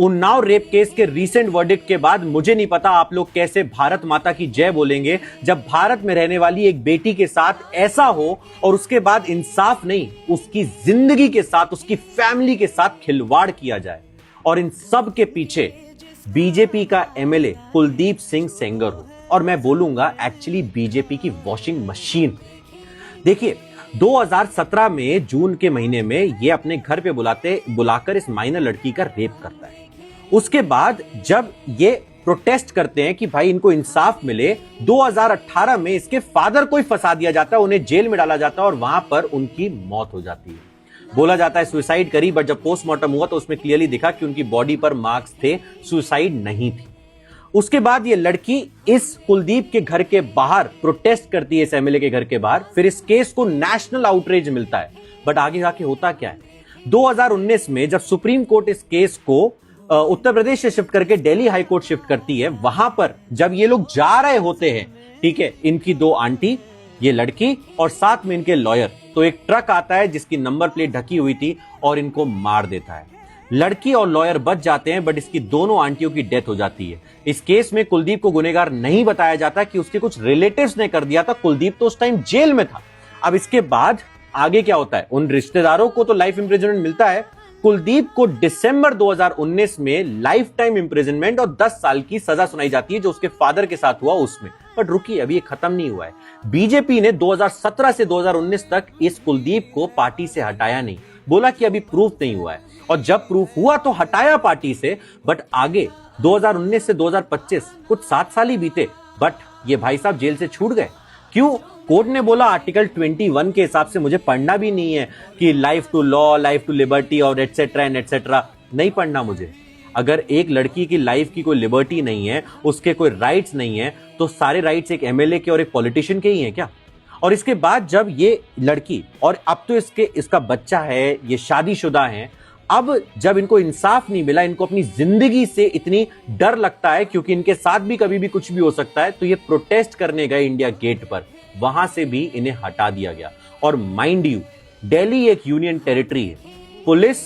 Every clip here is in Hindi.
उन्नाव रेप केस के रीसेंट वर्डिक्ट के बाद मुझे नहीं पता आप लोग कैसे भारत माता की जय बोलेंगे जब भारत में रहने वाली एक बेटी के साथ ऐसा हो और उसके बाद इंसाफ नहीं, उसकी जिंदगी के साथ, उसकी फैमिली के साथ खिलवाड़ किया जाए और इन सब के पीछे बीजेपी का एमएलए कुलदीप सिंह सेंगर हो और मैं बोलूंगा एक्चुअली बीजेपी की वॉशिंग मशीन। देखिए 2017 में जून के महीने में ये अपने घर पे बुलाकर इस माइनर लड़की का रेप करता है। उसके बाद जब ये प्रोटेस्ट करते हैं कि भाई इनको इंसाफ मिले, 2018 में इसके फादर को ही फंसा दिया जाता है, उन्हें जेल में डाला जाता है और वहां पर उनकी मौत हो जाती है। बोला जाता है सुसाइड करी, बट जब पोस्टमार्टम हुआ तो उसमें क्लियरली दिखा कि उनकी बॉडी पर मार्क्स थे, सुसाइड नहीं थी। उसके बाद ये लड़की इस कुलदीप के घर के बाहर प्रोटेस्ट करती है, इस एमएलए के घर के बाहर। फिर इस केस को नेशनल आउटरीच मिलता है, बट आगे जाके होता क्या है, 2019 में जब सुप्रीम कोर्ट इस केस को उत्तर प्रदेश से शिफ्ट करके दिल्ली हाई कोर्ट शिफ्ट करती है, वहां पर जब ये लोग जा रहे होते हैं, ठीक है, इनकी दो आंटी, ये लड़की और साथ में इनके लॉयर, तो एक ट्रक आता है जिसकी नंबर प्लेट ढकी हुई थी और इनको मार देता है। लड़की और लॉयर बच जाते हैं, बट इसकी दोनों आंटियों की डेथ हो जाती है। इस केस में कुलदीप को गुनहगार नहीं बताया जाता कि उसके कुछ रिलेटिव्स ने कर दिया था, कुलदीप तो उस टाइम जेल में था। अब इसके बाद आगे क्या होता है, उन रिश्तेदारों को तो लाइफ इंप्रिजनमेंट मिलता है, कुलदीप को दिसंबर 2019 में लाइफ टाइम इंप्रिजनमेंट और 10 साल की सजा सुनाई जाती है जो उसके फादर के साथ हुआ उसमें। बट रुकिए, अभी ये खत्म नहीं हुआ है। बीजेपी ने 2017 से 2019 तक इस कुलदीप को पार्टी से हटाया नहीं, बोला कि अभी प्रूफ नहीं हुआ है, और जब प्रूफ हुआ तो हटाया पार्टी से। बट आगे 2019 से 2025 कुछ 7 साल ही बीते, बट ये भाई साहब जेल से छूट गए। क्यों? कोर्ट ने बोला आर्टिकल 21 के हिसाब से मुझे पढ़ना भी नहीं है कि life to law, life to liberty और एटसेट्रा एंड एटसेट्रा, नहीं पढ़ना मुझे। अगर एक लड़की की लाइफ की कोई लिबर्टी नहीं है, उसके कोई राइट्स नहीं है, तो सारे राइट्स एक एमएलए के और एक पॉलिटिशियन के ही हैं क्या? और इसके बाद जब ये लड़की, और अब तो इसका बच्चा है, ये शादीशुदा है, अब जब इनको इंसाफ नहीं मिला, इनको अपनी जिंदगी से इतनी डर लगता है क्योंकि इनके साथ भी कभी भी कुछ भी हो सकता है, तो ये प्रोटेस्ट करने गए इंडिया गेट पर, वहां से भी इन्हें हटा दिया गया। और माइंड यू, दिल्ली एक यूनियन टेरिटरी है, पुलिस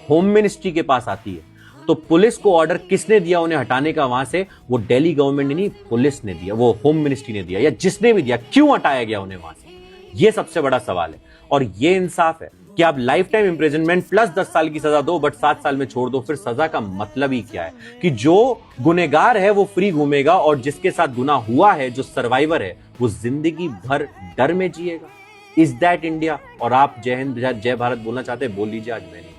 होम मिनिस्ट्री के पास आती है, तो पुलिस को ऑर्डर किसने दिया उन्हें हटाने का वहां से? वो दिल्ली गवर्नमेंट ने नहीं, पुलिस ने दिया, वो होम मिनिस्ट्री ने दिया, या जिसने भी दिया, क्यों हटाया गया उन्हें वहां से? ये सबसे बड़ा सवाल है। और ये इंसाफ है कि आप लाइफ टाइम इंप्रिजनमेंट प्लस 10 साल की सजा दो, बट 7 साल में छोड़ दो, फिर सजा का मतलब ही क्या है? कि जो गुनहगार है वो फ्री घूमेगा और जिसके साथ गुनाह हुआ है, जो सर्वाइवर है, वो जिंदगी भर डर में जिएगा। Is that India? और आप जय हिंद जय भारत बोलना चाहते हैं, बोल लीजिए, आज मैंने